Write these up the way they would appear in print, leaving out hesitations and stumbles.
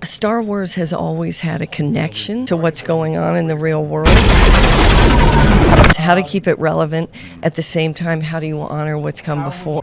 Star Wars has always had a connection to what's going on in the real world. How to keep it relevant at the same time, how do you honor what's come before?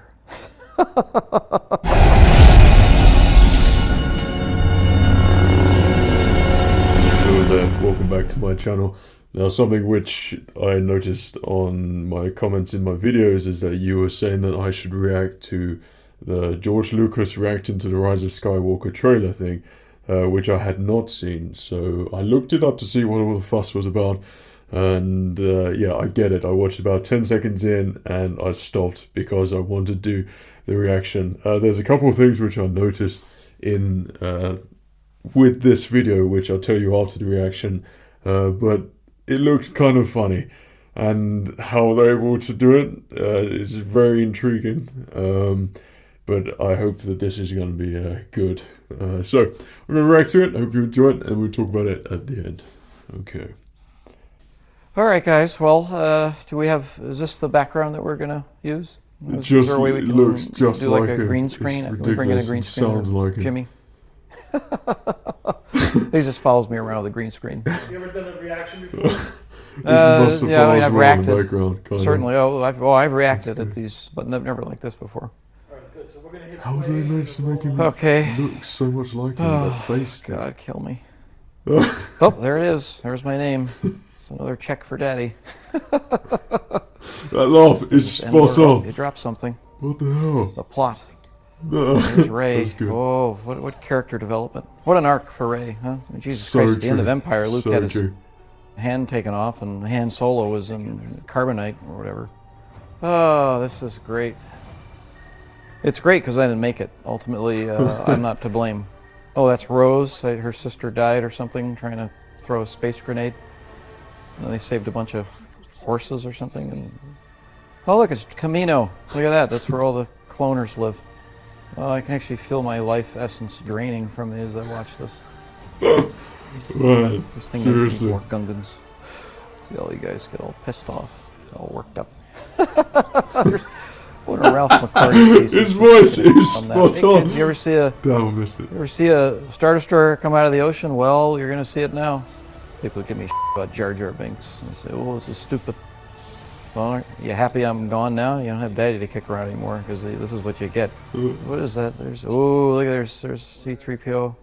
Hello there, welcome back to my channel. Now, something which I noticed on my comments in my videos is that you were saying that I should react to the George Lucas reacting to the Rise of Skywalker trailer thing, which I had not seen. So I looked it up to see what all the fuss was about, and yeah, I get it. I watched about 10 seconds in and I stopped because I wanted to do the reaction. There's a couple of things which I noticed in with this video, which I'll tell you after the reaction, but it looks kind of funny, and how they're able to do it is very intriguing, but I hope that this is going to be good. So I'm going to react to it. I hope you enjoy it, and we'll talk about it at the end. Okay. Alright guys, well, do we have, is this the background that we're going to use? It just looks just do like a green screen? It's Can we bring in a ridiculous. green It screen? sounds like it. Jimmy? He just follows me around with a green screen. You ever done a reaction before? This must have yeah, I mean, follows I've well in reacted. the background, kind Certainly. of. I've reacted at these, but never like this before. Alright, good. So we're gonna hit How do they manage to make him Okay. look so much like him? That face thing. God, kill me. Oh, there it is. There's my name. It's another check for Daddy. That laugh is spot on. You dropped something. What the hell? The plot. There's Rey. That's good. Oh, what character development. What an arc for Rey, huh? I mean, Jesus So Christ, at the end of true. Empire, Luke So had his true. hand taken off, and Han Solo was in carbonite or whatever. Oh, this is great. It's great because I didn't make it. Ultimately, I'm not to blame. Oh, that's Rose. Her sister died or something trying to throw a space grenade. And they saved a bunch of horses or something. And oh, look, it's Camino. Look at that. That's where all the cloners live. Oh, I can actually feel my life essence draining from me as I watch this. Right, This thing seriously. needs more Gungans. See all you guys get all pissed off, all worked up. What a Ralph McCarty piece. His voice is spot on. You ever see a Damn, I missed it. You ever see a Star Destroyer come out of the ocean? Well, you're going to see it now. People give me shit about Jar Jar Binks. And they say, oh, this is stupid. Well, are you happy I'm gone now? You don't have Daddy to kick around anymore because this is what you get. What is that? There's, oh, look, there's C-3PO.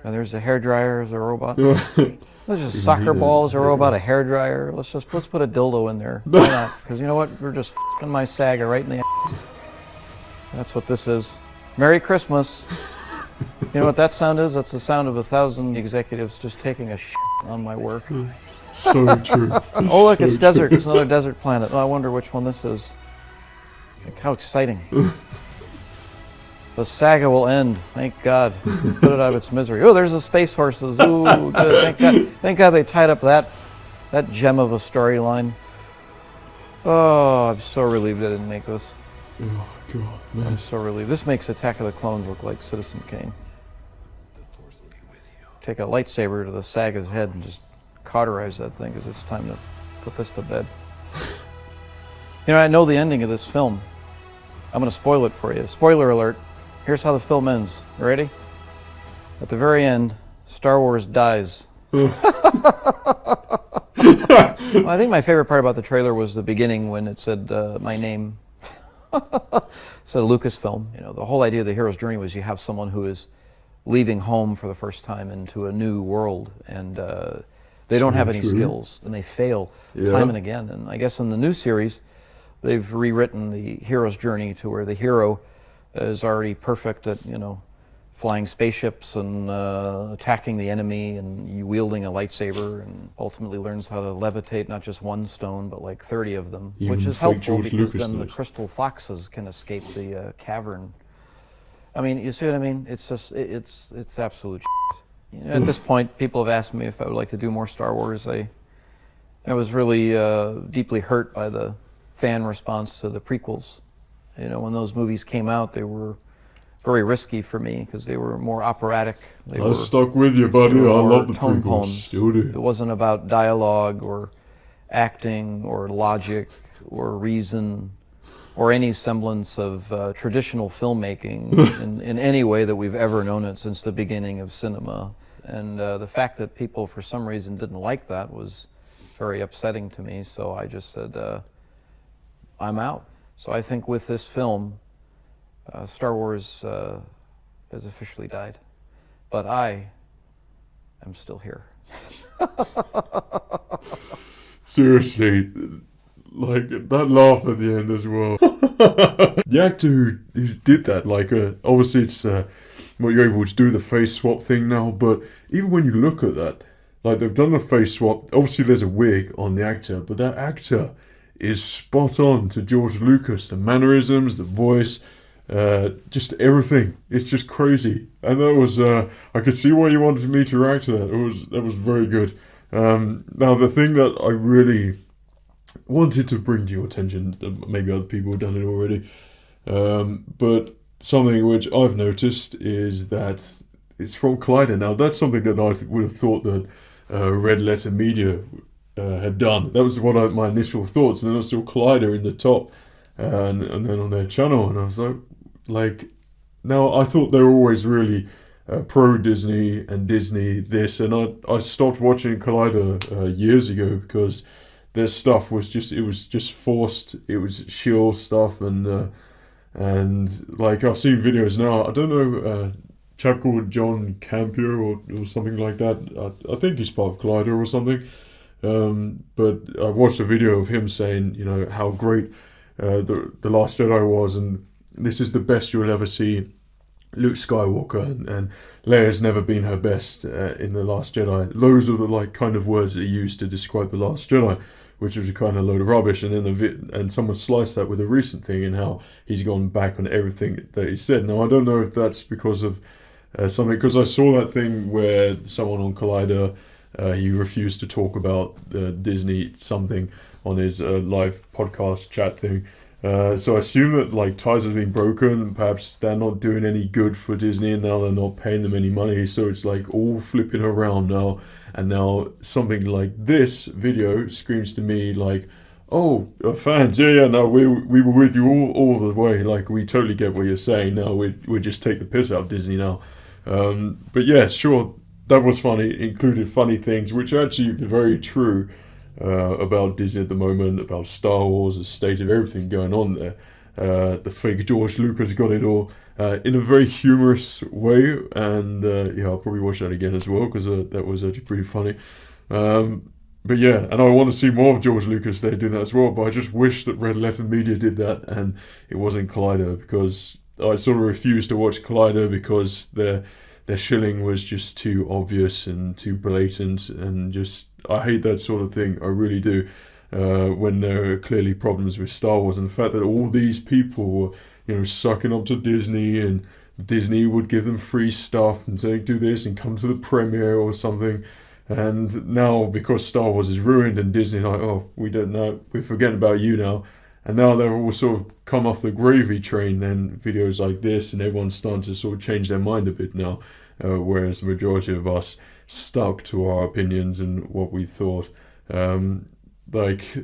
And there's a hairdryer as a robot. There's just soccer ball as a robot, a hairdryer. Let's put a dildo in there. Why not? Because you know what? We're just f***ing my saga right in the ass. That's what this is. Merry Christmas. You know what that sound is? That's the sound of 1,000 executives just taking a shit on my work. So true. Oh look, so it's desert. true. It's another desert planet. Oh, I wonder which one this is. Like, how exciting. The saga will end. Thank God. Put it out of its misery. Oh, there's the space horses. Ooh, good. Thank God. Thank God they tied up that gem of a storyline. Oh, I'm so relieved I didn't make this. Oh god, man. I'm so relieved. This makes Attack of the Clones look like Citizen Kane. Take a lightsaber to the saga's head and just cauterize that thing because it's time to put this to bed. You know, I know the ending of this film. I'm going to spoil it for you. Spoiler alert. Here's how the film ends. You ready? At the very end, Star Wars dies. Well, I think my favorite part about the trailer was the beginning when it said my name. It said Lucasfilm. You know, the whole idea of the hero's journey was you have someone who is leaving home for the first time into a new world, and they don't have any skills, and they fail time and again. And I guess in the new series, they've rewritten the hero's journey to where the hero is already perfect at, you know, flying spaceships and attacking the enemy and wielding a lightsaber, and ultimately learns how to levitate not just one stone but like 30 of them, which is helpful because then the crystal foxes can escape the cavern. I mean, you see what I mean? It's just, it's absolute shit. You know, at this point, people have asked me if I would like to do more Star Wars. I was really deeply hurt by the fan response to the prequels. You know, when those movies came out, they were very risky for me because they were more operatic. I was stuck with you, buddy. I love the tone prequels. poems. Still do. It wasn't about dialogue or acting or logic or reason or any semblance of traditional filmmaking in any way that we've ever known it since the beginning of cinema. And the fact that people for some reason didn't like that was very upsetting to me, so I just said, I'm out. So I think with this film, Star Wars has officially died, but I am still here. Seriously, like that laugh at the end as well. The actor who did that, like, obviously it's well, you're able to do the face swap thing now, but even when you look at that, like they've done the face swap, obviously there's a wig on the actor, but that actor is spot on to George Lucas. The mannerisms, the voice, just everything. It's just crazy. And that was, I could see why you wanted me to react to that. That was very good. Now the thing that I really wanted to bring to your attention, maybe other people have done it already, but something which I've noticed is that it's from Collider. Now that's something that I would have thought that Red Letter Media had done. That was my initial thoughts, and then I saw Collider in the top, and then on their channel, and I was like, now I thought they were always really pro Disney and Disney this, and I stopped watching Collider years ago because their stuff was just forced. It was shill stuff, and like I've seen videos now. I don't know. Chap called John Campier or something like that. I think he's part of Collider or something. But I watched a video of him saying, you know, how great the Last Jedi was, and this is the best you'll ever see Luke Skywalker, and Leia's never been her best in The Last Jedi. Those are the like kind of words that he used to describe The Last Jedi, which was a kind of load of rubbish. And then and someone sliced that with a recent thing and how he's gone back on everything that he said. Now I don't know if that's because of something, because I saw that thing where someone on Collider, he refused to talk about Disney something on his live podcast chat thing. So I assume that like ties have been broken. Perhaps they're not doing any good for Disney, and now they're not paying them any money. So it's like all flipping around now. And now something like this video screams to me like, "Oh, fans, yeah, no, we were with you all the way. Like we totally get what you're saying. Now we just take the piss out of Disney now." But yeah, sure, that was funny. It included funny things, which are actually very true. About Disney at the moment, about Star Wars, the state of everything going on there. The fake George Lucas got it all in a very humorous way, and yeah, I'll probably watch that again as well because that was actually pretty funny. But yeah, and I want to see more of George Lucas there doing that as well, but I just wish that Red Letter Media did that and it wasn't Collider, because I sort of refused to watch Collider because their shilling was just too obvious and too blatant, and just I hate that sort of thing. I really do. When there are clearly problems with Star Wars, and the fact that all these people were, you know, sucking up to Disney, and Disney would give them free stuff and say do this and come to the premiere or something. And now because Star Wars is ruined and Disney's like, oh, we don't know, we're forgetting about you now. And now they've all sort of come off the gravy train, then videos like this, and everyone's starting to sort of change their mind a bit now. Whereas the majority of us stuck to our opinions and what we thought. Like,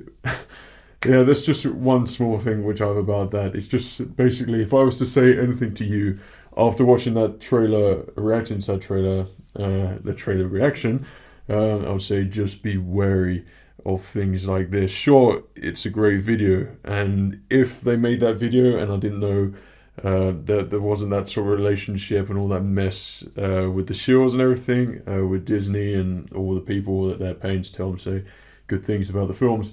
yeah, that's just one small thing which I have about that. It's just basically, if I was to say anything to you after watching that trailer, reacting to that trailer, the trailer reaction, I would say just be wary of things like this. Sure, it's a great video, and if they made that video and I didn't know that there wasn't that sort of relationship and all that mess with the shields and everything with Disney and all the people that they're paying to tell them say good things about the films,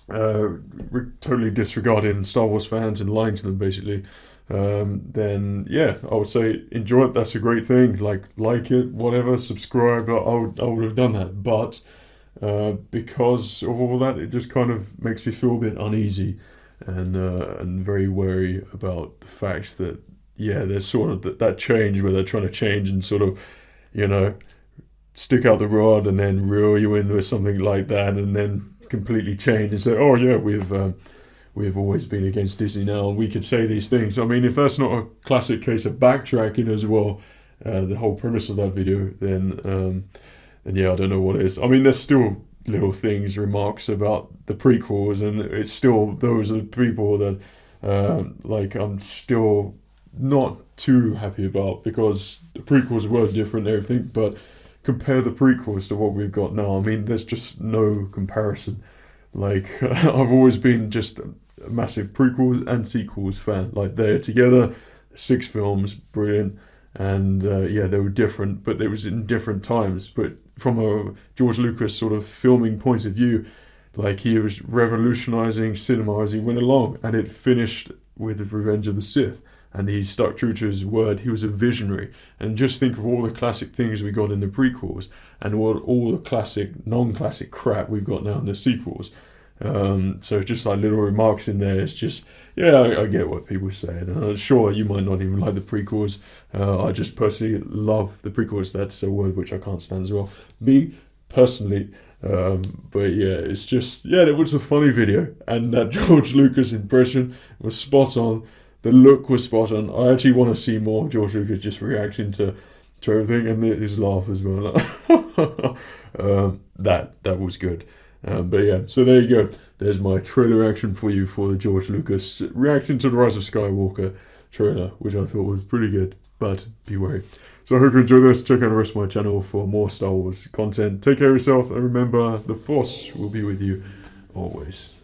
totally disregarding Star Wars fans and lying to them basically, then yeah, I would say enjoy it. That's a great thing. Like it, whatever, subscribe. I would have done that, but because of all that, it just kind of makes me feel a bit uneasy and very wary about the fact that, yeah, there's sort of that change where they're trying to change and sort of, you know, stick out the rod and then reel you in with something like that, and then completely change and say, oh yeah, we've always been against Disney now and we could say these things. I mean, if that's not a classic case of backtracking as well, the whole premise of that video, then yeah, I don't know what it is. I mean, there's still little things, remarks about the prequels, and it's still those are the people that like I'm still not too happy about, because the prequels were different and everything, but compare the prequels to what we've got now. I mean, there's just no comparison. Like, I've always been just a massive prequels and sequels fan. Like, they're together, 6 films, brilliant. And yeah, they were different, but it was in different times. But from a George Lucas sort of filming point of view, like, he was revolutionizing cinema as he went along, and it finished with Revenge of the Sith. And he stuck true to his word. He was a visionary. And just think of all the classic things we got in the prequels, and all the classic, non-classic crap we've got now in the sequels. So just like little remarks in there. It's just, yeah, I get what people say. And I'm sure you might not even like the prequels. I just personally love the prequels. That's a word which I can't stand as well. Me, personally. But yeah, it's just, yeah, it was a funny video. And that George Lucas impression was spot on. The look was spot on. I actually want to see more of George Lucas just reacting to everything, and his laugh as well. That was good. But yeah, so there you go. There's my trailer reaction for you for the George Lucas reacting to the Rise of Skywalker trailer, which I thought was pretty good, but be wary. So I hope you enjoyed this. Check out the rest of my channel for more Star Wars content. Take care of yourself, and remember, the Force will be with you always.